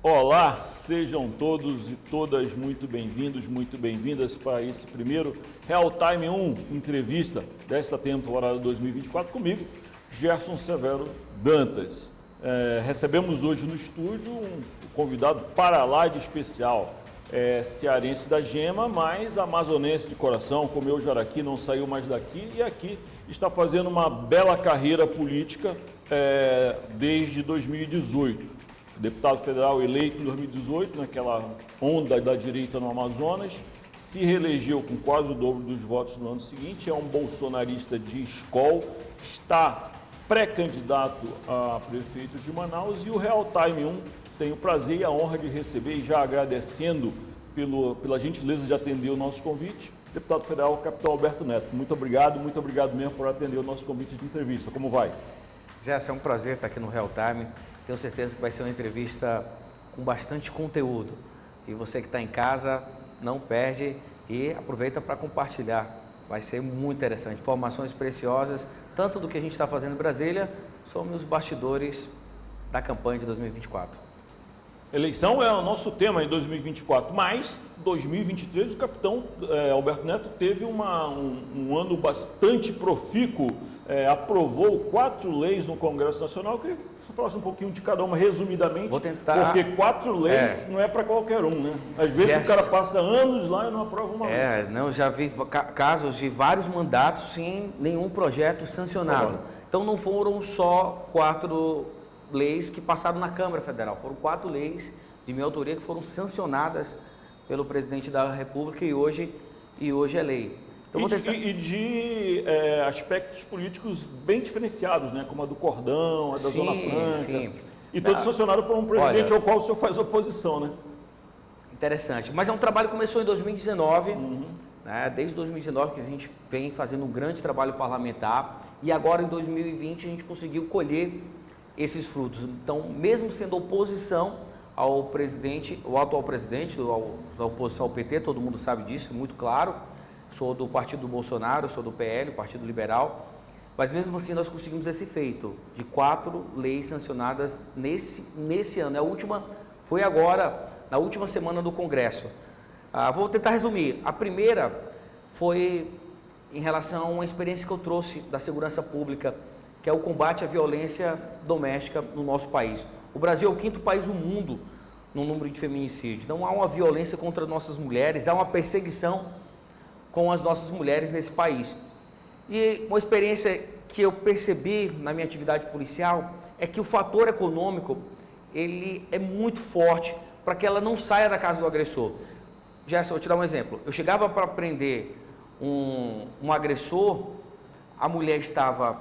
Olá, sejam todos e todas muito bem-vindos, muito bem-vindas para esse primeiro Real Time 1 entrevista desta temporada 2024 comigo, Gerson Severo Dantas. Recebemos hoje no estúdio um convidado para lá de especial, cearense da gema, mas amazonense de coração, comeu jaraqui, não saiu mais daqui e aqui está fazendo uma bela carreira política desde 2018. Deputado federal eleito em 2018, naquela onda da direita no Amazonas, se reelegeu com quase o dobro dos votos no ano seguinte, é um bolsonarista de escola, está pré-candidato a prefeito de Manaus e o Real Time 1 tem o prazer e a honra de receber, e já agradecendo pela gentileza de atender o nosso convite, deputado federal, capitão Alberto Neto. Muito obrigado mesmo por atender o nosso convite de entrevista. Como vai? Gerson, é um prazer estar aqui no Real Time. Tenho certeza que vai ser uma entrevista com bastante conteúdo. E você que está em casa, não perde e aproveita para compartilhar. Vai ser muito interessante. Informações preciosas, tanto do que a gente está fazendo em Brasília, como os bastidores da campanha de 2024. Eleição é o nosso tema em 2024, mas 2023 o capitão Alberto Neto teve um ano bastante profícuo, aprovou 4 leis no Congresso Nacional. Eu queria que você falasse um pouquinho de cada uma, resumidamente. Vou tentar. Porque 4 leis não é para qualquer um, né? Às vezes o cara passa anos lá e não aprova uma lei. Não, já vi casos de vários mandatos sem nenhum projeto sancionado. Então não foram só 4 leis que passaram na Câmara Federal, foram 4 leis de minha autoria que foram sancionadas pelo presidente da República e hoje é lei. Então, de aspectos políticos bem diferenciados, né? Como a do Cordão, a da Zona Franca. Sim. E todos sancionados por um presidente ao qual o senhor faz oposição, né? Interessante. Mas é um trabalho que começou em 2019, né? Desde 2019 que a gente vem fazendo um grande trabalho parlamentar e agora em 2020 a gente conseguiu colher esses frutos. Então, mesmo sendo oposição ao presidente, o atual presidente, da oposição ao PT, todo mundo sabe disso, muito claro. Sou do partido do Bolsonaro, sou do PL, o Partido Liberal, mas mesmo assim nós conseguimos esse feito de 4 leis sancionadas nesse ano. A última foi agora, na última semana do Congresso. Vou tentar resumir. A primeira foi em relação a uma experiência que eu trouxe da segurança pública, que é o combate à violência doméstica no nosso país. O Brasil é o 5º país no mundo no número de feminicídios. Então há uma violência contra nossas mulheres, há uma perseguição com as nossas mulheres nesse país. E uma experiência que eu percebi na minha atividade policial é que o fator econômico, ele é muito forte para que ela não saia da casa do agressor. Gerson, vou te dar um exemplo. Eu chegava para prender um agressor, a mulher estava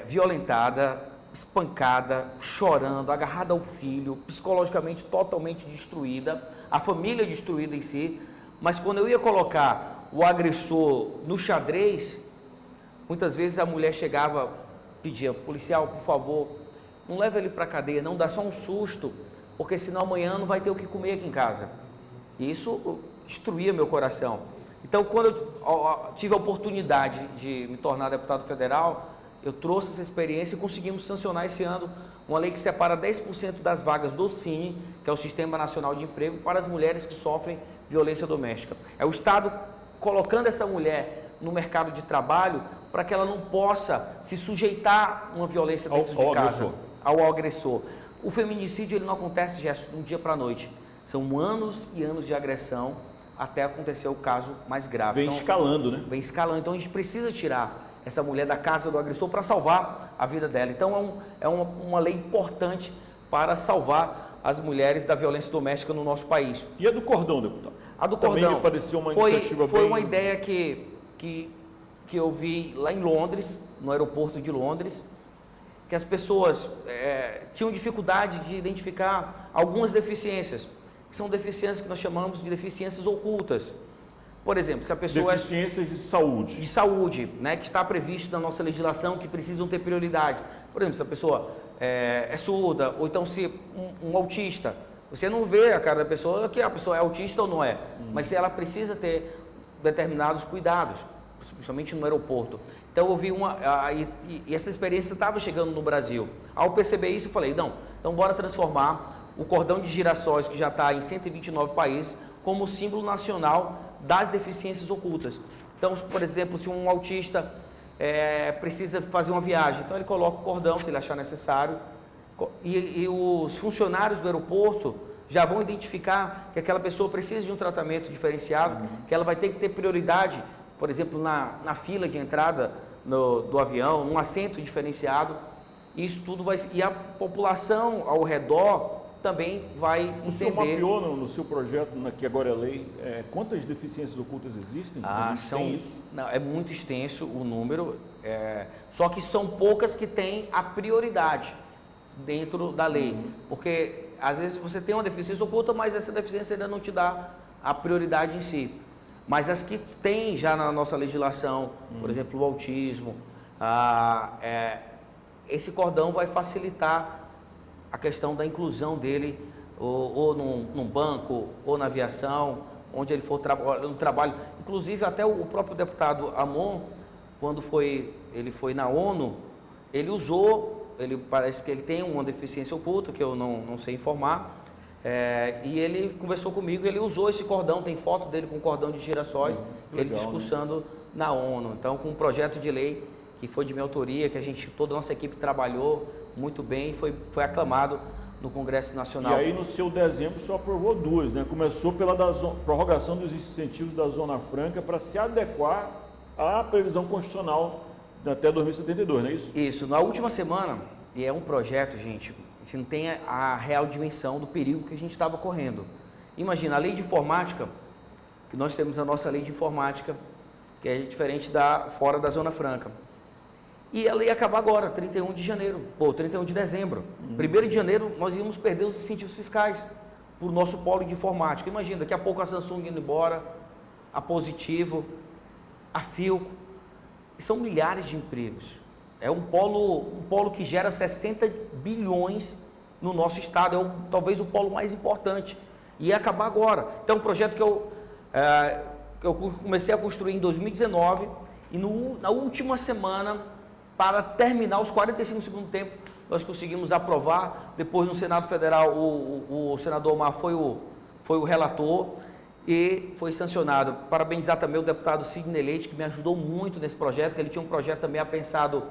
violentada, espancada, chorando, agarrada ao filho, psicologicamente totalmente destruída, a família destruída em si, mas quando eu ia colocar o agressor no xadrez, muitas vezes a mulher chegava, pedia, policial, por favor, não leva ele para a cadeia, não, dá só um susto, porque senão amanhã não vai ter o que comer aqui em casa. E isso destruía meu coração. Então, quando eu tive a oportunidade de me tornar deputado federal, eu trouxe essa experiência e conseguimos sancionar esse ano uma lei que separa 10% das vagas do Cine, que é o Sistema Nacional de Emprego, para as mulheres que sofrem violência doméstica. É o Estado colocando essa mulher no mercado de trabalho para que ela não possa se sujeitar a uma violência dentro de casa, ao agressor. O feminicídio ele não acontece, Gerson, de um dia para a noite. São anos e anos de agressão até acontecer o caso mais grave. Vem escalando, né? Vem escalando. Então a gente precisa tirar essa mulher da casa do agressor para salvar a vida dela. Então é uma lei importante para salvar as mulheres da violência doméstica no nosso país. E a do Cordão, deputado? A do Também Cordão me pareceu uma iniciativa foi uma ideia que eu vi lá em Londres, no aeroporto de Londres, que as pessoas tinham dificuldade de identificar algumas deficiências, que são deficiências que nós chamamos de deficiências ocultas. Por exemplo, se a pessoa... Deficiências de saúde. De saúde, né, que está previsto na nossa legislação, que precisam ter prioridades. Por exemplo, se a pessoa é surda, ou então se um autista, você não vê a cara da pessoa que a pessoa é autista ou não é, mas ela precisa ter determinados cuidados, principalmente no aeroporto. Então eu vi e essa experiência estava chegando no Brasil. Ao perceber isso, eu falei, não, então bora transformar o cordão de girassóis, que já está em 129 países, como símbolo nacional das deficiências ocultas. Então, por exemplo, se um autista precisa fazer uma viagem, então ele coloca o cordão, se ele achar necessário, e os funcionários do aeroporto já vão identificar que aquela pessoa precisa de um tratamento diferenciado, que ela vai ter que ter prioridade, por exemplo, na fila de entrada do avião, num assento diferenciado. Isso tudo vai... E a população ao redor também vai entender... O senhor mapeou no seu projeto, que agora é lei, quantas deficiências ocultas existem? Tem isso? Não, é muito extenso o número, só que são poucas que têm a prioridade dentro da lei. Porque, às vezes, você tem uma deficiência oculta, mas essa deficiência ainda não te dá a prioridade em si. Mas as que tem já na nossa legislação, por exemplo, o autismo, esse cordão vai facilitar a questão da inclusão dele, ou num banco, ou na aviação, onde ele for no trabalho. Inclusive, até o próprio deputado Amon, quando ele foi na ONU, ele usou, parece que ele tem uma deficiência oculta, que eu não sei informar, e ele conversou comigo, ele usou esse cordão, tem foto dele com cordão de girassóis, ele discursando na ONU. Então, com um projeto de lei que foi de minha autoria, que toda a nossa equipe trabalhou muito bem, foi aclamado no Congresso Nacional. E aí, no seu dezembro, o senhor aprovou duas, né? Começou pela prorrogação dos incentivos da Zona Franca para se adequar à previsão constitucional até 2072, não é isso? Isso. Na última semana, e é um projeto, gente, a gente não tem a real dimensão do perigo que a gente estava correndo. Imagina, a lei de informática, que nós temos a nossa lei de informática, que é diferente fora da Zona Franca. E ela ia acabar agora, 31 de janeiro, ou 31 de dezembro. 1º de janeiro, nós íamos perder os incentivos fiscais para o nosso polo de informática. Imagina, daqui a pouco a Samsung indo embora, a Positivo, a Philco. E são milhares de empregos. É um polo que gera 60 bilhões no nosso estado. Talvez o polo mais importante. E ia acabar agora. Então, um projeto que eu comecei a construir em 2019 e na última semana, para terminar os 45 segundos do tempo, nós conseguimos aprovar. Depois, no Senado Federal, o senador Omar foi o relator e foi sancionado. Parabenizar também o deputado Sidney Leite, que me ajudou muito nesse projeto, que ele tinha um projeto também apensado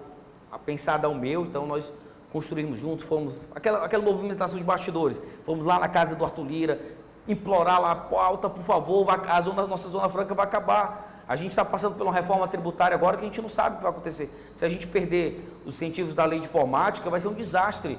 ao meu, então nós construímos juntos, fomos, aquela movimentação de bastidores, fomos lá na casa do Arthur Lira, implorar lá, pauta, por favor, nossa Zona Franca vai acabar. A gente está passando por uma reforma tributária agora que a gente não sabe o que vai acontecer. Se a gente perder os incentivos da lei de informática, vai ser um desastre.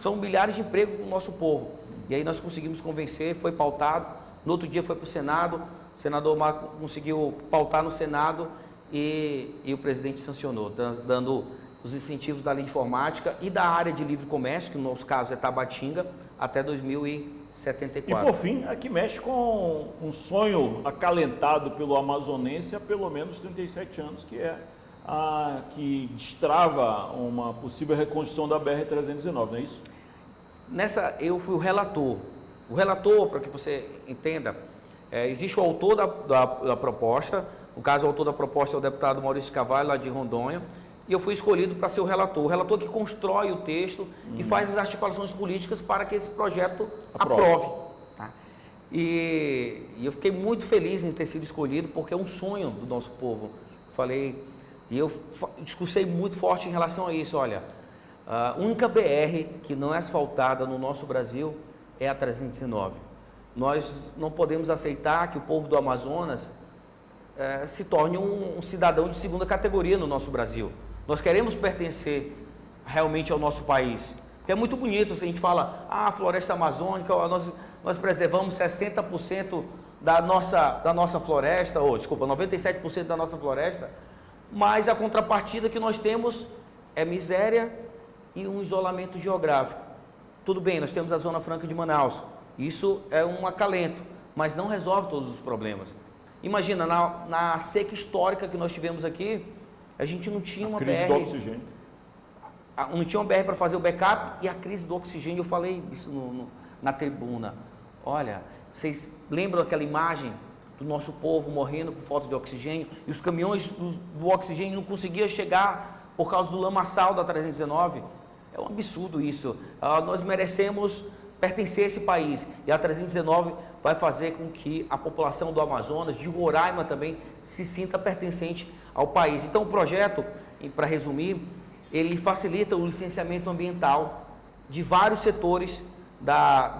São milhares de empregos para o nosso povo. E aí nós conseguimos convencer, foi pautado. No outro dia foi para o Senado, o senador Omar conseguiu pautar no Senado e o presidente sancionou, dando os incentivos da lei de informática e da área de livre comércio, que no nosso caso é Tabatinga, até 2074. E por fim, aqui mexe com um sonho acalentado pelo amazonense há pelo menos 37 anos, que é que destrava uma possível reconstrução da BR-319, não é isso? Eu fui o relator. O relator, para que você entenda, existe o autor da proposta, no caso o autor da proposta é o deputado Maurício Carvalho, lá de Rondônia, e eu fui escolhido para ser o relator que constrói o texto e faz as articulações políticas para que esse projeto aprove. Tá? E eu fiquei muito feliz em ter sido escolhido, porque é um sonho do nosso povo. E eu discursei muito forte em relação a isso. Olha, a única BR que não é asfaltada no nosso Brasil é a 319. Nós não podemos aceitar que o povo do Amazonas se torne um cidadão de segunda categoria no nosso Brasil. Nós queremos pertencer realmente ao nosso país. Porque é muito bonito se a gente fala, a floresta amazônica, nós preservamos 60% da nossa floresta, 97% da nossa floresta, mas a contrapartida que nós temos é miséria e um isolamento geográfico. Tudo bem, nós temos a Zona Franca de Manaus, isso é um acalento, mas não resolve todos os problemas. Imagina, na seca histórica que nós tivemos aqui, a gente não tinha uma crise BR. do oxigênio. Não tinha uma BR para fazer o backup e a crise do oxigênio, eu falei isso na tribuna. Olha, vocês lembram aquela imagem do nosso povo morrendo por falta de oxigênio e os caminhões do oxigênio não conseguiam chegar por causa do lamaçal da 319? É um absurdo isso. Nós merecemos pertencer a esse país. E a 319 vai fazer com que a população do Amazonas, de Roraima também, se sinta pertencente ao país. Então o projeto, para resumir, ele facilita o licenciamento ambiental de vários setores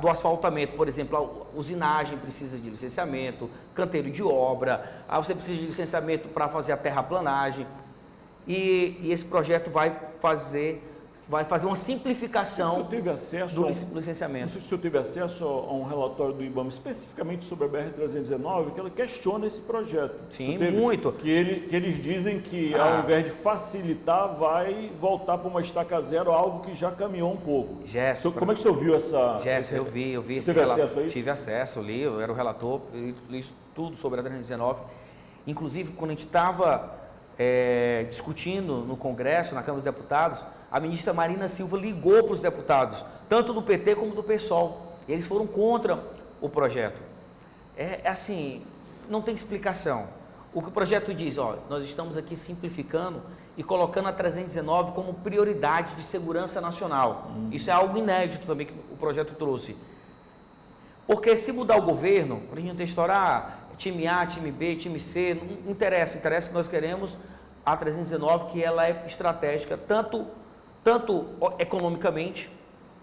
do asfaltamento. Por exemplo, a usinagem precisa de licenciamento, canteiro de obra, você precisa de licenciamento para fazer a terraplanagem. E esse projeto vai fazer uma simplificação do licenciamento. Não sei se o senhor teve acesso a um relatório do IBAMA especificamente sobre a BR-319, que ela questiona esse projeto. Sim, muito. Que eles dizem que ao invés de facilitar, vai voltar para uma estaca zero, algo que já caminhou um pouco. Gerson, como é que o senhor viu essa... Gerson, eu vi. Teve acesso a isso? Tive acesso, eu era o relator, li tudo sobre a 319. Inclusive, quando a gente estava discutindo no Congresso, na Câmara dos Deputados, a ministra Marina Silva ligou para os deputados, tanto do PT como do PSOL. Eles foram contra o projeto. Assim, não tem explicação. O que o projeto diz, nós estamos aqui simplificando e colocando a 319 como prioridade de segurança nacional. Isso é algo inédito também que o projeto trouxe. Porque se mudar o governo, para a gente não ter história, time A, time B, time C, não interessa. Interessa que nós queremos a 319, que ela é estratégica, tanto economicamente,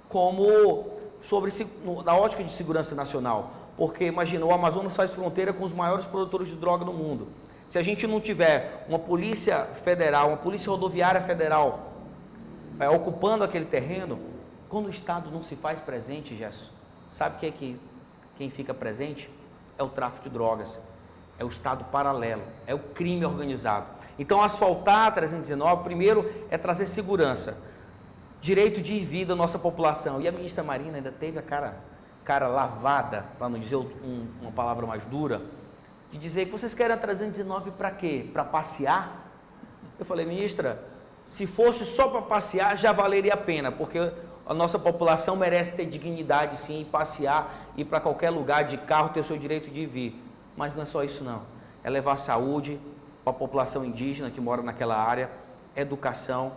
como na ótica de segurança nacional. Porque, imagina, o Amazonas faz fronteira com os maiores produtores de droga do mundo. Se a gente não tiver uma polícia federal, uma polícia rodoviária federal ocupando aquele terreno, quando o Estado não se faz presente, Gerson, sabe quem fica presente? É o tráfico de drogas, é o Estado paralelo, é o crime organizado. Então, asfaltar a 319, primeiro, é trazer segurança, direito de vida à nossa população. E a ministra Marina ainda teve a cara lavada, para não dizer uma palavra mais dura, de dizer que vocês querem a 319 para quê? Para passear? Eu falei, ministra, se fosse só para passear, já valeria a pena, porque a nossa população merece ter dignidade, sim, e passear, ir para qualquer lugar de carro, ter o seu direito de vir. Mas não é só isso, não. É levar saúde para a população indígena que mora naquela área, educação,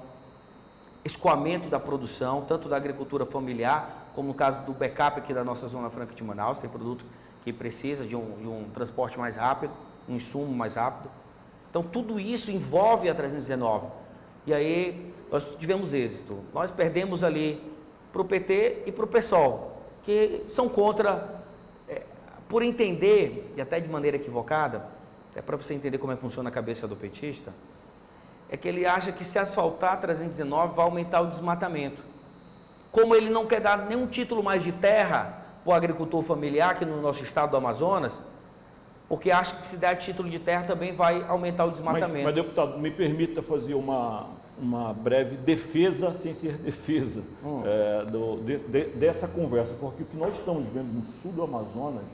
escoamento da produção, tanto da agricultura familiar, como no caso do backup aqui da nossa Zona Franca de Manaus, tem produto que precisa de um transporte mais rápido, um insumo mais rápido. Então, tudo isso envolve a 319. E aí, nós tivemos êxito. Nós perdemos ali para o PT e para o PSOL, que são contra, por entender, e até de maneira equivocada, é para você entender como é que funciona a cabeça do petista, é que ele acha que se asfaltar a 319 vai aumentar o desmatamento. Como ele não quer dar nenhum título mais de terra para o agricultor familiar aqui no nosso estado do Amazonas, porque acha que se der título de terra também vai aumentar o desmatamento. Mas deputado, me permita fazer uma breve defesa sem ser defesa dessa conversa, porque o que nós estamos vendo no sul do Amazonas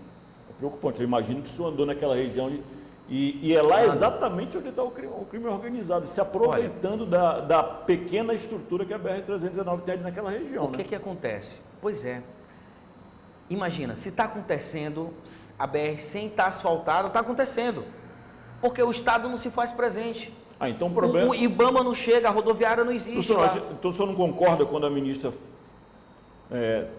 é preocupante. Eu imagino que o senhor andou naquela região e é lá exatamente onde está o crime organizado, se aproveitando da pequena estrutura que a BR-319 tem naquela região. O que acontece? Pois é. Imagina, se está acontecendo, a BR sem estar asfaltada, está acontecendo. Porque o Estado não se faz presente. Então o problema... O IBAMA não chega, a rodoviária não existe. Então o senhor não concorda quando a ministra...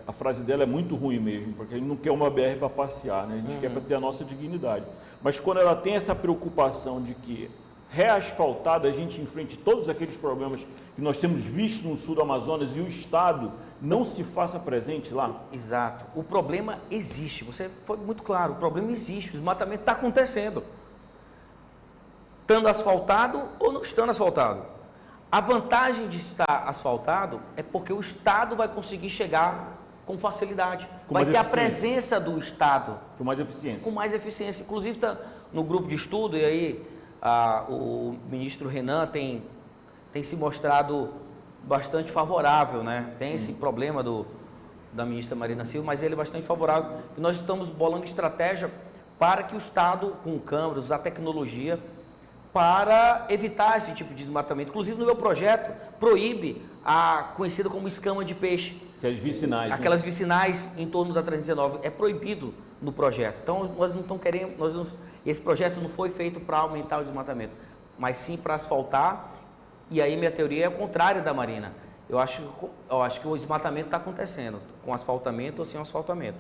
a frase dela é muito ruim mesmo, porque a gente não quer uma BR para passear, né? A gente quer para ter a nossa dignidade. Mas quando ela tem essa preocupação de que reasfaltada a gente enfrente todos aqueles problemas que nós temos visto no sul do Amazonas e o Estado não se faça presente lá? Exato. O problema existe. Você foi muito claro. O problema existe. O desmatamento está acontecendo. Estando asfaltado ou não estando asfaltado. A vantagem de estar asfaltado é porque o Estado vai conseguir chegar com facilidade. Vai ter a presença do Estado. Com mais eficiência. Com mais eficiência. Inclusive está no grupo de estudo e aí o ministro Renan tem se mostrado bastante favorável, né? Tem esse problema da ministra Marina Silva, mas ele é bastante favorável. E nós estamos bolando estratégia para que o Estado, com câmeras, usar tecnologia para evitar esse tipo de desmatamento. Inclusive, no meu projeto, proíbe a conhecida como escama de peixe. Que é as vicinais. Aquelas vicinais em torno da 319. É proibido no projeto. Então, nós não estamos querendo... esse projeto não foi feito para aumentar o desmatamento, mas sim para asfaltar. E aí, minha teoria é a contrária da Marina. eu acho que o desmatamento está acontecendo, com asfaltamento ou sem asfaltamento.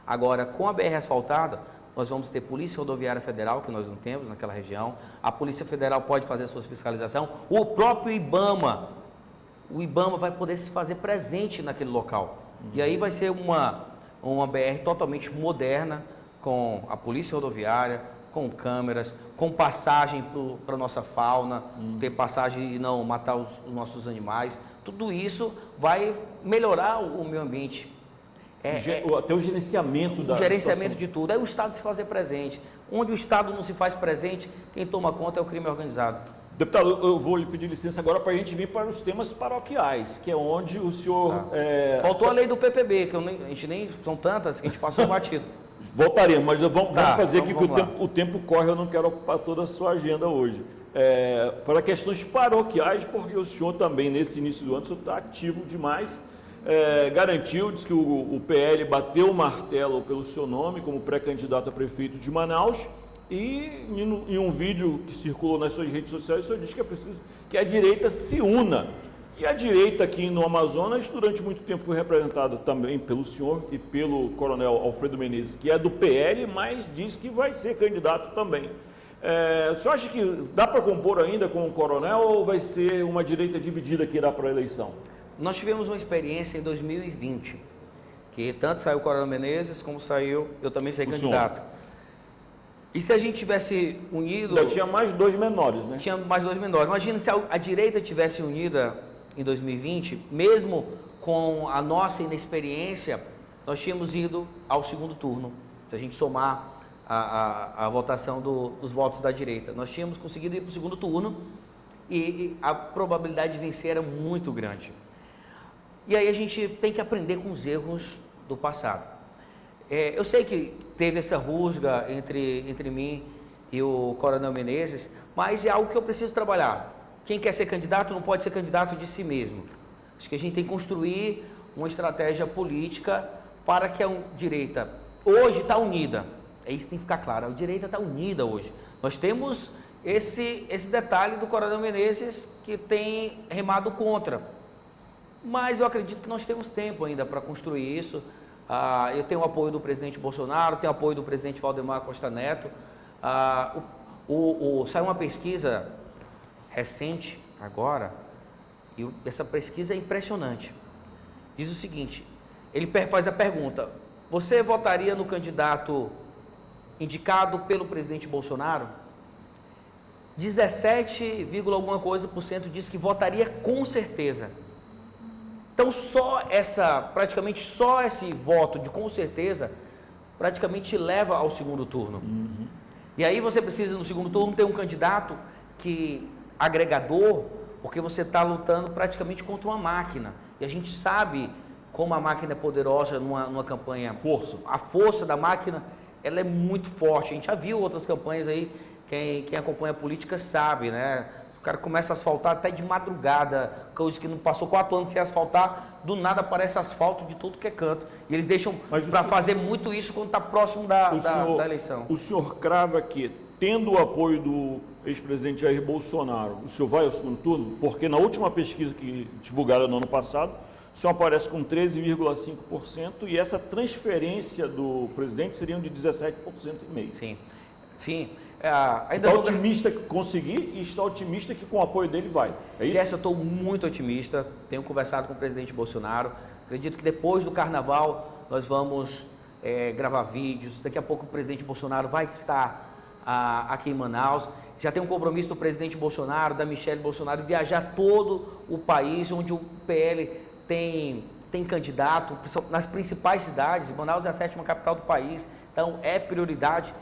Agora, com a BR asfaltada, nós vamos ter Polícia Rodoviária Federal, que nós não temos naquela região. A Polícia Federal pode fazer a sua fiscalização. O próprio IBAMA, vai poder se fazer presente naquele local. E aí vai ser uma BR totalmente moderna, com a Polícia Rodoviária, com câmeras, com passagem para a nossa fauna, ter passagem e não matar os nossos animais. Tudo isso vai melhorar o meio ambiente. Até o gerenciamento da gerenciamento de tudo. Aí o Estado se fazer presente. Onde o Estado não se faz presente, quem toma conta é o crime organizado. Deputado, eu vou lhe pedir licença agora para a gente vir para os temas paroquiais, que é onde o senhor... Faltou a lei do PPB, que a gente nem... São tantas que a gente passou batido. Voltaremos, mas vamos fazer então aqui que o tempo corre, eu não quero ocupar toda a sua agenda hoje. Para questões paroquiais, porque o senhor também, nesse início do ano, o senhor está ativo demais. Garantiu, diz que o PL bateu o martelo pelo seu nome como pré-candidato a prefeito de Manaus, e em um vídeo que circulou nas suas redes sociais, o senhor diz que é preciso que a direita se una. E a direita aqui no Amazonas, durante muito tempo, foi representada também pelo senhor e pelo coronel Alfredo Menezes, que é do PL, mas diz que vai ser candidato também. O senhor acha que dá para compor ainda com o coronel ou vai ser uma direita dividida que irá para a eleição? Nós tivemos uma experiência em 2020, que tanto saiu o coronel Menezes, como saiu, eu também saí candidato. Senhor. E se a gente tivesse unido... Ainda tinha mais 2 menores, né? Tinha mais 2 menores. Imagina se a direita tivesse unida em 2020, mesmo com a nossa inexperiência, nós tínhamos ido ao segundo turno. Se a gente somar a votação dos votos da direita, nós tínhamos conseguido ir para o segundo turno e a probabilidade de vencer era muito grande. E aí a gente tem que aprender com os erros do passado. Eu sei que teve essa rusga entre mim e o coronel Menezes, mas é algo que eu preciso trabalhar. Quem quer ser candidato não pode ser candidato de si mesmo. Acho que a gente tem que construir uma estratégia política para que a direita hoje está unida. É isso que tem que ficar claro, a direita está unida hoje. Nós temos esse detalhe do coronel Menezes que tem remado contra. Mas eu acredito que nós temos tempo ainda para construir isso. Eu tenho o apoio do presidente Bolsonaro, tenho o apoio do presidente Valdemar Costa Neto. Saiu uma pesquisa recente agora, e essa pesquisa é impressionante. Diz o seguinte, ele faz a pergunta: você votaria no candidato indicado pelo presidente Bolsonaro? 17, alguma coisa por cento diz que votaria com certeza. Então praticamente só esse voto de com certeza, praticamente leva ao segundo turno. E aí você precisa no segundo turno ter um candidato agregador, porque você está lutando praticamente contra uma máquina. E a gente sabe como a máquina é poderosa numa campanha. A força da máquina, ela é muito forte. A gente já viu outras campanhas aí, quem acompanha a política sabe, né? O cara começa a asfaltar até de madrugada, coisa que não passou 4 anos sem asfaltar, do nada aparece asfalto de tudo que é canto. E eles deixam para fazer muito isso quando está próximo da eleição. O senhor crava que, tendo o apoio do ex-presidente Jair Bolsonaro, o senhor vai ao segundo turno? Porque na última pesquisa que divulgaram no ano passado, o senhor aparece com 13,5% e essa transferência do presidente seria de 17,5%. Sim. Está otimista que conseguir e está otimista que com o apoio dele vai. É isso? Jess, eu estou muito otimista. Tenho conversado com o presidente Bolsonaro. Acredito que depois do carnaval nós vamos gravar vídeos. Daqui a pouco o presidente Bolsonaro vai estar aqui em Manaus. Já tem um compromisso do presidente Bolsonaro, da Michelle Bolsonaro, viajar todo o país, onde o PL tem candidato nas principais cidades. Manaus é a 7ª capital do país, então é prioridade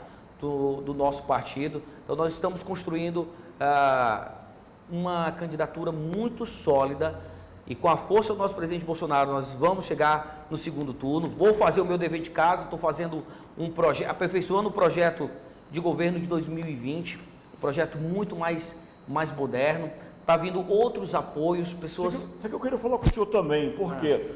do nosso partido. Então nós estamos construindo uma candidatura muito sólida e com a força do nosso presidente Bolsonaro nós vamos chegar no segundo turno. Vou fazer o meu dever de casa, estou fazendo um projeto, aperfeiçoando o projeto de governo de 2020, um projeto muito mais moderno. Está vindo outros apoios, pessoas... Sabe que eu queria falar com o senhor também, porque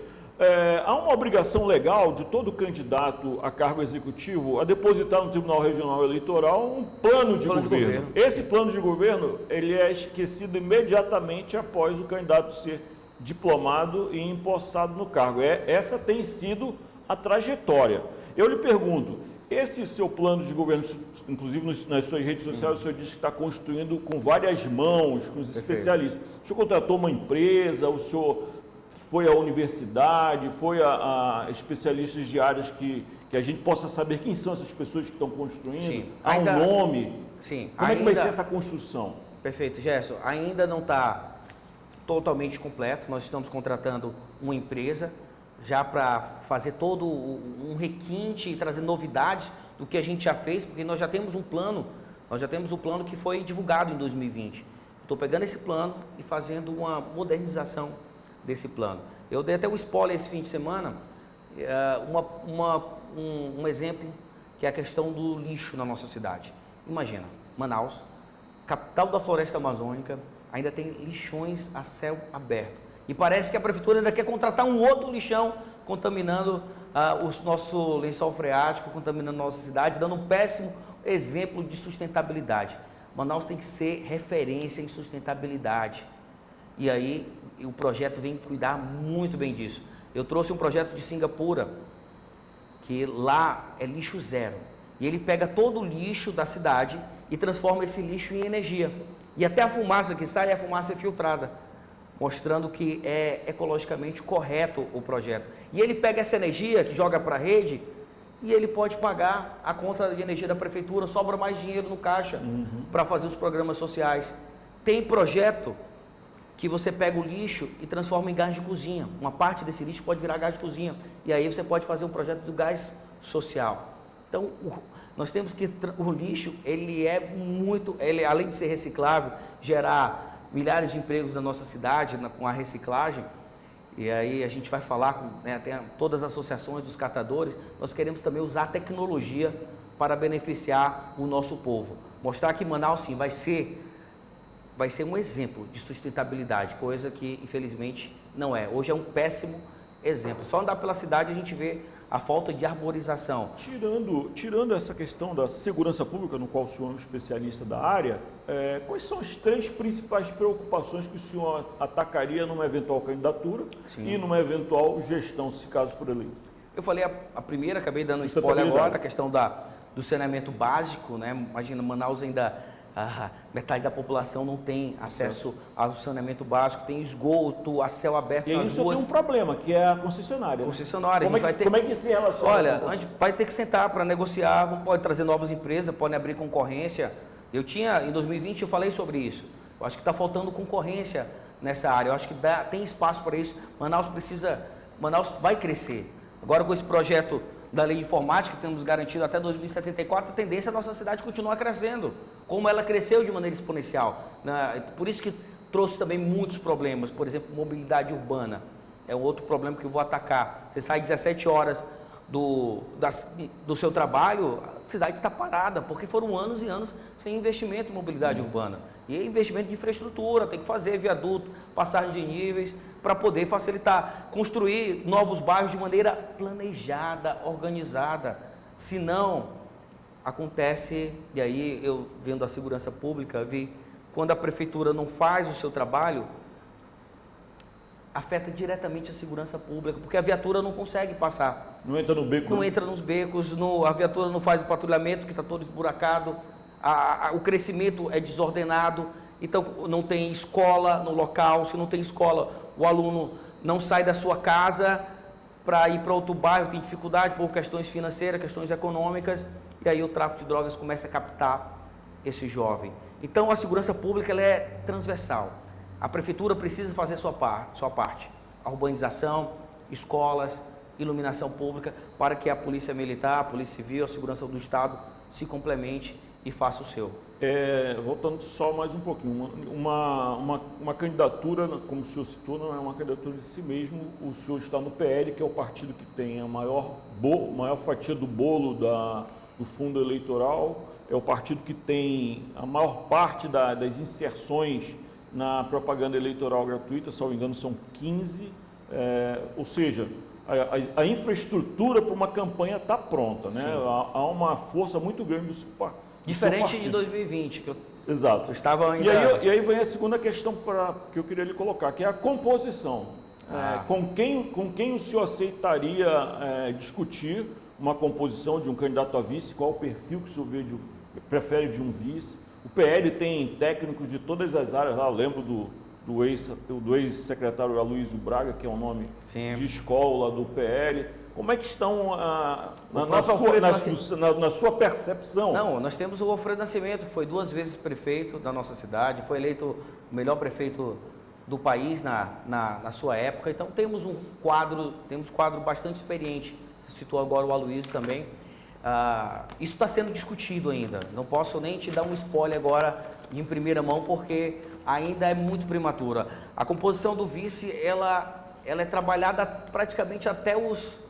há uma obrigação legal de todo candidato a cargo executivo a depositar no Tribunal Regional Eleitoral um plano de governo. Esse plano de governo, ele é esquecido imediatamente após o candidato ser diplomado e empossado no cargo. Essa tem sido a trajetória. Eu lhe pergunto, esse seu plano de governo, inclusive nas suas redes sociais, o senhor disse que está construindo com várias mãos, com os especialistas. O senhor contratou uma empresa, o senhor foi à universidade, foi a especialistas de áreas que a gente possa saber quem são essas pessoas que estão construindo? Sim. Há um nome? Sim. Como é que vai ser essa construção? Perfeito, Gerson. Ainda não está totalmente completo. Nós estamos contratando uma empresa já para fazer todo um requinte e trazer novidades do que a gente já fez, porque nós já temos um plano que foi divulgado em 2020. Estou pegando esse plano e fazendo uma modernização desse plano. Eu dei até um spoiler esse fim de semana, um exemplo que é a questão do lixo na nossa cidade. Imagina, Manaus, capital da floresta amazônica, ainda tem lixões a céu aberto. E parece que a prefeitura ainda quer contratar um outro lixão, contaminando o nosso lençol freático, contaminando a nossa cidade, dando um péssimo exemplo de sustentabilidade. Manaus tem que ser referência em sustentabilidade. E aí o projeto vem cuidar muito bem disso. Eu trouxe um projeto de Singapura, que lá é lixo zero. E ele pega todo o lixo da cidade e transforma esse lixo em energia. E até a fumaça que sai, a fumaça é filtrada, mostrando que é ecologicamente correto o projeto. E ele pega essa energia que joga para a rede e ele pode pagar a conta de energia da prefeitura, sobra mais dinheiro no caixa para fazer os programas sociais. Tem projeto que você pega o lixo e transforma em gás de cozinha. Uma parte desse lixo pode virar gás de cozinha. E aí você pode fazer um projeto do gás social. Então, nós temos que... O lixo, ele além de ser reciclável, gerar milhares de empregos na nossa cidade com a reciclagem, e aí a gente vai falar com tem todas as associações dos catadores. Nós queremos também usar a tecnologia para beneficiar o nosso povo. Mostrar que Manaus, sim, vai ser um exemplo de sustentabilidade, coisa que, infelizmente, não é. Hoje é um péssimo exemplo. Só andar pela cidade a gente vê a falta de arborização. Tirando essa questão da segurança pública, no qual o senhor é um especialista da área, quais são as 3 principais preocupações que o senhor atacaria numa eventual candidatura e numa eventual gestão, se caso for eleito? Eu falei a primeira, acabei dando spoiler agora, a questão do saneamento básico, né? Imagina, Manaus ainda... metade da população não tem acesso ao saneamento básico, tem esgoto a céu aberto nas ruas. E aí tem um problema, que é a concessionária. Como é que se relaciona? Olha, a gente vai ter que sentar para negociar, pode trazer novas empresas, pode abrir concorrência. Em 2020 eu falei sobre isso. Eu acho que está faltando concorrência nessa área, eu acho que tem espaço para isso. Manaus vai crescer. Agora com esse projeto da lei de informática, que temos garantido até 2074, a tendência é a nossa cidade continuar crescendo, como ela cresceu de maneira exponencial. Por isso que trouxe também muitos problemas, por exemplo, mobilidade urbana. É um outro problema que eu vou atacar. Você sai 17 horas do seu trabalho, a cidade está parada, porque foram anos e anos sem investimento em mobilidade urbana. E investimento de infraestrutura, tem que fazer viaduto, passagem de níveis, para poder facilitar, construir novos bairros de maneira planejada, organizada. Senão, acontece, e aí eu vendo a segurança pública, vi, quando a prefeitura não faz o seu trabalho, afeta diretamente a segurança pública, porque a viatura não consegue passar. Não entra no beco. Não entra nos becos, a viatura não faz o patrulhamento, que está todo esburacado, o crescimento é desordenado, então não tem escola no local. Se não tem escola, o aluno não sai da sua casa para ir para outro bairro, tem dificuldade por questões financeiras, questões econômicas, e aí o tráfico de drogas começa a captar esse jovem. Então a segurança pública ela é transversal. A prefeitura precisa fazer sua parte. A urbanização, escolas, iluminação pública, para que a polícia militar, a polícia civil, a segurança do Estado se complemente e faça o seu. Voltando só mais um pouquinho, uma candidatura, como o senhor citou, não é uma candidatura de si mesmo. O senhor está no PL, que é o partido que tem a maior fatia do bolo do fundo eleitoral, é o partido que tem a maior parte das inserções na propaganda eleitoral gratuita, se não me engano são 15, ou seja, a infraestrutura para uma campanha está pronta, né? Há uma força muito grande do seu partido. Diferente de 2020, que Exato. Eu estava ainda... E aí vem a segunda questão que eu queria lhe colocar, que é a composição. Com quem o senhor aceitaria discutir uma composição de um candidato a vice? Qual o perfil que o senhor prefere de um vice? O PL tem técnicos de todas as áreas, lá, eu lembro do ex-secretário Aloysio Braga, que é um nome de escola do PL. Como é que estão na sua percepção? Não, nós temos o Alfredo Nascimento, que foi 2 vezes prefeito da nossa cidade, foi eleito o melhor prefeito do país na sua época. Então temos um quadro bastante experiente. Você citou agora o Aloysio também. Isso está sendo discutido ainda. Não posso nem te dar um spoiler agora em primeira mão, porque ainda é muito prematura. A composição do vice, ela é trabalhada praticamente até os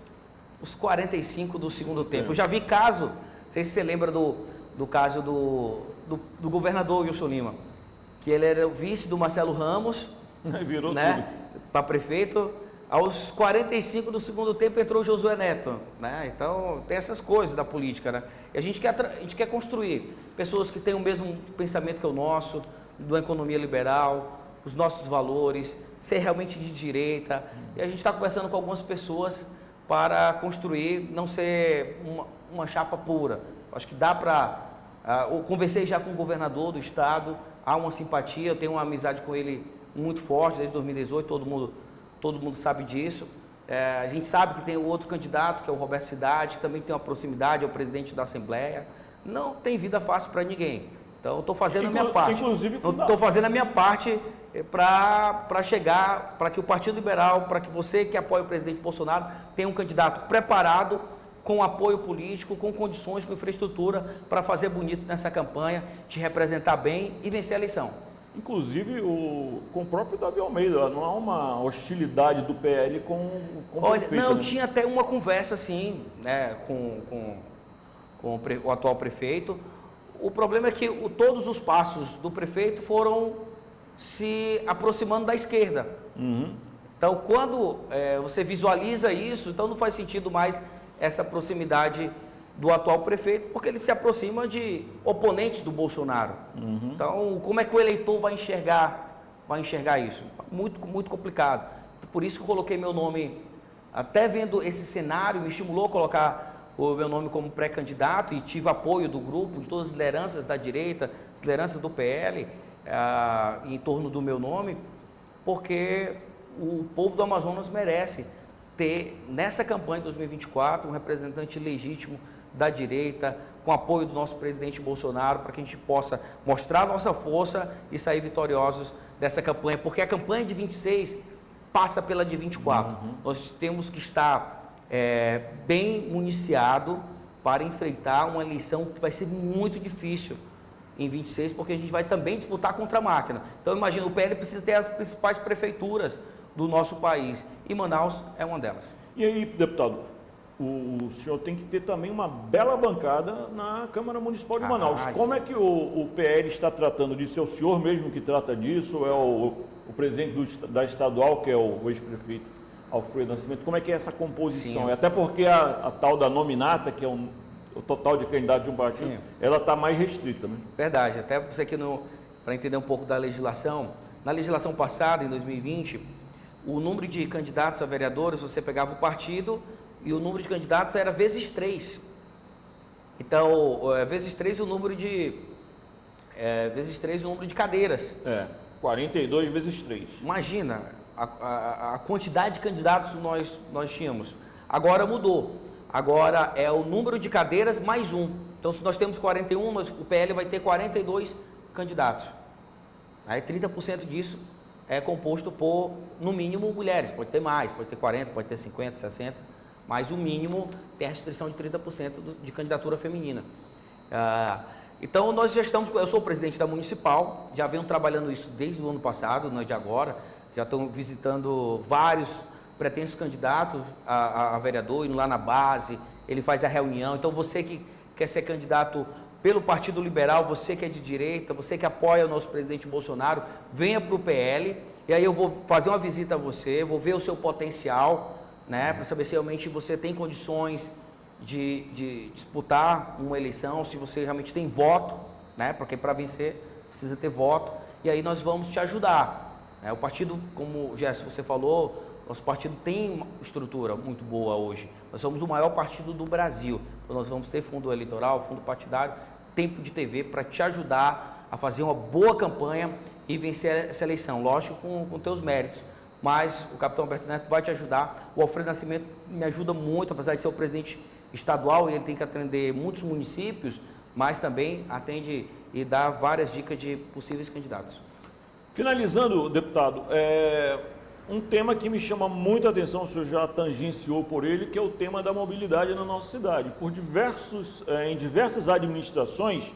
45 do segundo tempo. Eu já vi caso, não sei se você lembra do caso do governador Wilson Lima, que ele era o vice do Marcelo Ramos, virou tudo para prefeito. Aos 45 do segundo tempo entrou o Josué Neto, né? Então tem essas coisas da política, né? E a gente quer construir pessoas que têm o mesmo pensamento que o nosso, da economia liberal, os nossos valores, ser realmente de direita. E a gente está conversando com algumas pessoas para construir, não ser uma chapa pura. Acho que dá para... eu conversei já com o governador do estado, há uma simpatia, eu tenho uma amizade com ele muito forte desde 2018, todo mundo sabe disso. A gente sabe que tem o outro candidato, que é o Roberto Cidade, que também tem uma proximidade, é o presidente da Assembleia. Não tem vida fácil para ninguém. Então, eu estou fazendo a minha parte. Estou fazendo a minha parte para chegar, para que o Partido Liberal, para que você que apoia o presidente Bolsonaro, tenha um candidato preparado, com apoio político, com condições, com infraestrutura, para fazer bonito nessa campanha, te representar bem e vencer a eleição. Inclusive com o próprio Davi Almeida, não há uma hostilidade do PL com o prefeito? Não, né? Tinha até uma conversa, sim, né, com o atual prefeito. O problema é que todos os passos do prefeito foram se aproximando da esquerda. Uhum. Então, quando você visualiza isso, então não faz sentido mais essa proximidade do atual prefeito, porque ele se aproxima de oponentes do Bolsonaro. Uhum. Então, como é que o eleitor vai enxergar isso? Muito, muito complicado. Por isso que eu coloquei meu nome, até vendo esse cenário, me estimulou a colocar o meu nome como pré-candidato e tive apoio do grupo, de todas as lideranças da direita, as lideranças do PL, em torno do meu nome, porque o povo do Amazonas merece ter, nessa campanha de 2024, um representante legítimo da direita, com apoio do nosso presidente Bolsonaro, para que a gente possa mostrar a nossa força e sair vitoriosos dessa campanha, porque a campanha de 26 passa pela de 24. Uhum. Nós temos que estar bem municiado para enfrentar uma eleição que vai ser muito difícil em 26, porque a gente vai também disputar contra a máquina. Então, imagina, o PL precisa ter as principais prefeituras do nosso país, e Manaus é uma delas. E aí, deputado, o senhor tem que ter também uma bela bancada na Câmara Municipal de Manaus. Como é que o PL está tratando disso? É o senhor mesmo que trata disso? Ou é o presidente da estadual, que é o ex-prefeito Alfredo Nascimento? Como é que é essa composição? Até porque a tal da nominata, que é o total de candidatos de um partido, sim, ela está mais restrita, né? Verdade. Até você que para entender um pouco da legislação, na legislação passada, em 2020, o número de candidatos a vereadores, você pegava o partido e o número de candidatos era vezes 3. Então, vezes 3 o número de cadeiras. 42 vezes 3. Imagina a quantidade de candidatos que nós tínhamos. Agora mudou. Agora é o número de cadeiras mais um. Então, se nós temos 41, o PL vai ter 42 candidatos. Aí 30% disso é composto por, no mínimo, mulheres. Pode ter mais, pode ter 40, pode ter 50, 60, mas o mínimo tem a restrição de 30% de candidatura feminina. Então, nós já estamos, eu sou o presidente da Municipal, já venho trabalhando isso desde o ano passado, não é de agora, já estou visitando vários pretensos candidatos a vereador, indo lá na base, ele faz a reunião. Então, você que quer ser candidato pelo Partido Liberal, você que é de direita, você que apoia o nosso presidente Bolsonaro, venha para o PL, e aí eu vou fazer uma visita a você, vou ver o seu potencial, né, para saber se realmente você tem condições de disputar uma eleição, se você realmente tem voto, né, porque para vencer precisa ter voto, e aí nós vamos te ajudar. O partido, como o Gerson, você falou, nosso partido tem uma estrutura muito boa hoje. Nós somos o maior partido do Brasil. Então nós vamos ter fundo eleitoral, fundo partidário, tempo de TV para te ajudar a fazer uma boa campanha e vencer essa eleição. Lógico, com teus méritos. Mas o capitão Alberto Neto vai te ajudar. O Alfredo Nascimento me ajuda muito, apesar de ser o presidente estadual e ele tem que atender muitos municípios, mas também atende e dá várias dicas de possíveis candidatos. Finalizando, deputado, um tema que me chama muita atenção, o senhor já tangenciou por ele, que é o tema da mobilidade na nossa cidade. Em diversas administrações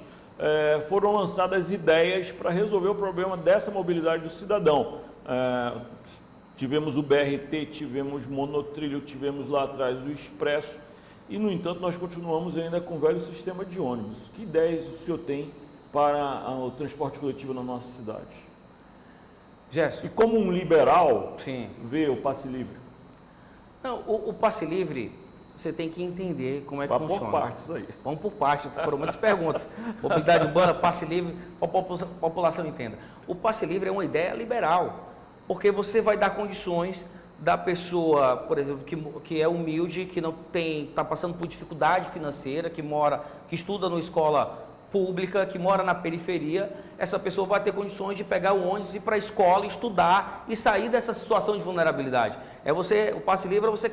foram lançadas ideias para resolver o problema dessa mobilidade do cidadão. Tivemos o BRT, tivemos monotrilho, tivemos lá atrás o expresso e, no entanto, nós continuamos ainda com o velho sistema de ônibus. Que ideias o senhor tem para o transporte coletivo na nossa cidade? Gerson. E como um liberal, Sim. vê o passe livre? Não, o passe livre, você tem que entender como é que funciona. Vamos por partes aí. Vamos por partes, foram muitas perguntas. Mobilidade urbana, passe livre, para a população entenda. O passe livre é uma ideia liberal, porque você vai dar condições da pessoa, por exemplo, que é humilde, que não está passando por dificuldade financeira, que estuda numa escola pública, que mora na periferia, essa pessoa vai ter condições de pegar o ônibus, ir para a escola, estudar e sair dessa situação de vulnerabilidade. O passe livre é você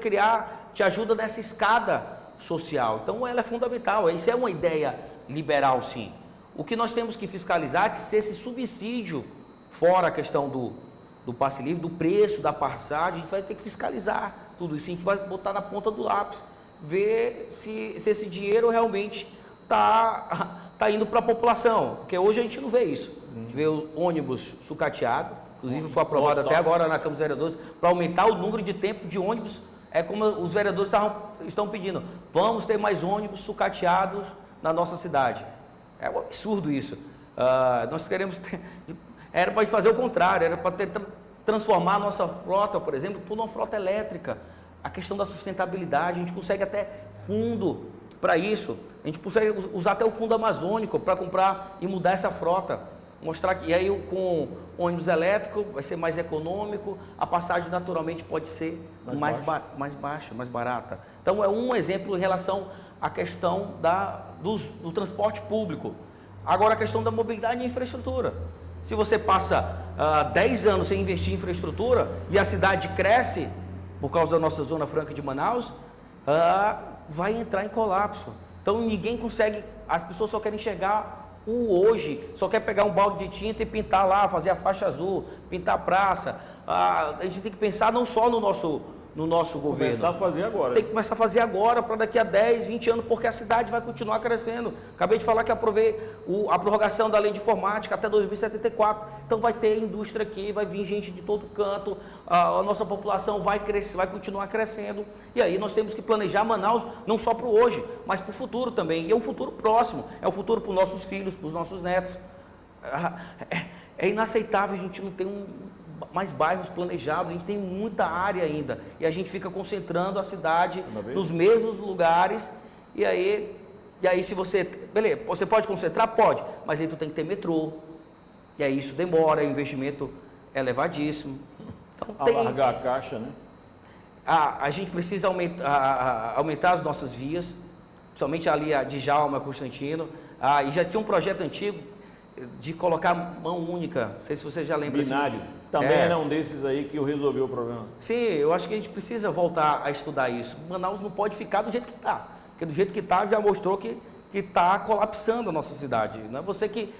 te ajuda nessa escada social. Então ela é fundamental, isso é uma ideia liberal, sim. O que nós temos que fiscalizar é que se esse subsídio, fora a questão do passe livre, do preço da passagem, a gente vai ter que fiscalizar tudo isso, a gente vai botar na ponta do lápis, ver se esse dinheiro realmente está indo para a população, porque hoje a gente não vê isso. A gente vê o ônibus sucateado, inclusive foi aprovado até agora na Câmara dos Vereadores, para aumentar o número de tempo de ônibus, como os vereadores estão pedindo, vamos ter mais ônibus sucateados na nossa cidade. É um absurdo isso. Nós queremos era para fazer o contrário, era para transformar a nossa frota, por exemplo, tudo uma frota elétrica. A questão da sustentabilidade, a gente consegue até fundo para isso, a gente consegue usar até o fundo amazônico para comprar e mudar essa frota, mostrar que, e aí com ônibus elétrico vai ser mais econômico, a passagem naturalmente pode ser mais baixa, mais barata. Então é um exemplo em relação à questão do transporte público. Agora a questão da mobilidade e infraestrutura. Se você passa 10 anos sem investir em infraestrutura e a cidade cresce, por causa da nossa Zona Franca de Manaus, vai entrar em colapso. Então ninguém consegue, as pessoas só querem enxergar o hoje, só quer pegar um balde de tinta e pintar lá, fazer a faixa azul, pintar a praça. A gente tem que pensar não só no nosso governo. Começar a fazer agora. Tem que começar a fazer agora, para daqui a 10, 20 anos, porque a cidade vai continuar crescendo. Acabei de falar que aprovei a prorrogação da lei de informática até 2074. Então vai ter indústria aqui, vai vir gente de todo canto, a nossa população vai crescer, vai continuar crescendo. E aí nós temos que planejar Manaus não só para o hoje, mas para o futuro também. E é um futuro próximo, é um futuro para os nossos filhos, para os nossos netos. É inaceitável a gente não ter mais bairros planejados, a gente tem muita área ainda, e a gente fica concentrando a cidade nos mesmos lugares, e aí se beleza, você pode concentrar? Pode, mas aí tu tem que ter metrô, e aí isso demora, o investimento é elevadíssimo. Então, alargar a caixa, né? A gente precisa aumentar as nossas vias, principalmente ali a Djalma, Constantino, e já tinha um projeto antigo de colocar mão única, não sei se você já lembra. Binário. Também era um desses aí que resolveu o problema. Sim, eu acho que a gente precisa voltar a estudar isso. Manaus não pode ficar do jeito que está, porque do jeito que está já mostrou que está colapsando a nossa cidade. Não é você que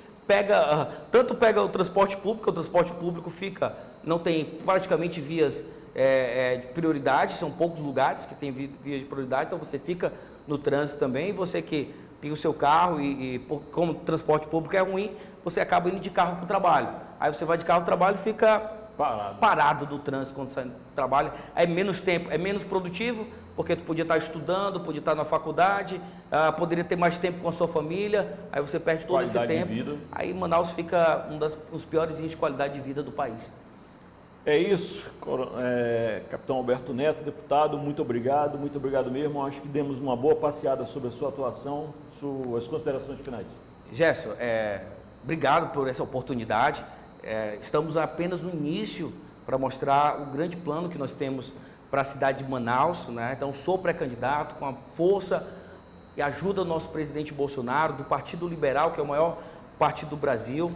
tanto pega o transporte público fica, não tem praticamente vias de prioridade, são poucos lugares que tem vias de prioridade, então você fica no trânsito também, você que tem o seu carro como o transporte público é ruim, você acaba indo de carro para o trabalho. Aí você vai de carro para o trabalho e fica parado do trânsito quando sai do trabalho. É menos tempo, é menos produtivo, porque tu podia estar estudando, podia estar na faculdade, poderia ter mais tempo com a sua família, aí você perde todo esse tempo. De vida. Aí Manaus fica um dos piores índices de qualidade de vida do país. É isso, Capitão Alberto Neto, deputado, muito obrigado mesmo. Acho que demos uma boa passeada sobre a sua atuação, suas considerações finais. Gerson, obrigado por essa oportunidade. Estamos apenas no início para mostrar o grande plano que nós temos para a cidade de Manaus, né? Então, sou pré-candidato com a força e ajuda do nosso presidente Bolsonaro, do Partido Liberal, que é o maior partido do Brasil,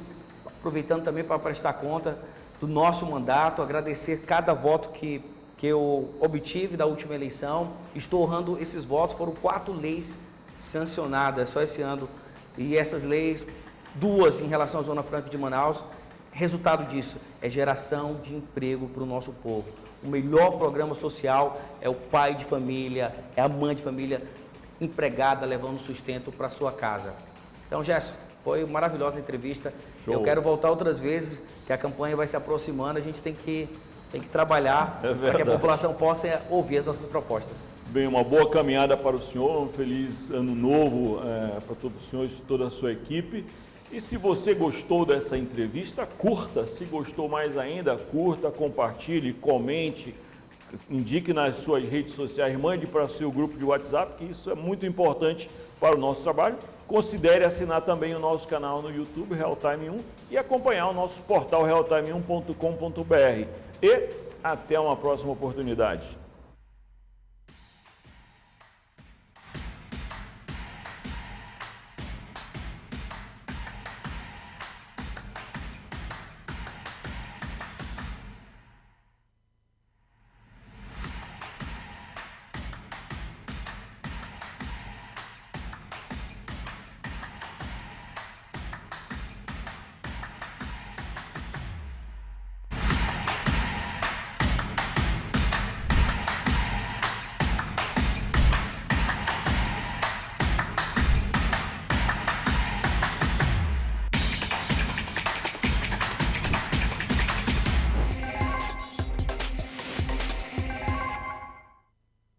aproveitando também para prestar conta do nosso mandato, agradecer cada voto que eu obtive da última eleição. Estou honrando esses votos, foram 4 leis sancionadas só esse ano, e essas leis, 2 em relação à Zona Franca de Manaus. Resultado disso é geração de emprego para o nosso povo. O melhor programa social é o pai de família, é a mãe de família empregada levando sustento para sua casa. Então, Gerson, foi uma maravilhosa entrevista. Show. Eu quero voltar outras vezes, que a campanha vai se aproximando, a gente tem que trabalhar para que a população possa ouvir as nossas propostas. Bem, uma boa caminhada para o senhor, um feliz ano novo para todos os senhores e toda a sua equipe. E se você gostou dessa entrevista, curta. Se gostou mais ainda, curta, compartilhe, comente, indique nas suas redes sociais, mande para o seu grupo de WhatsApp, que isso é muito importante para o nosso trabalho. Considere assinar também o nosso canal no YouTube, Realtime 1, e acompanhar o nosso portal realtime1.com.br. E até uma próxima oportunidade.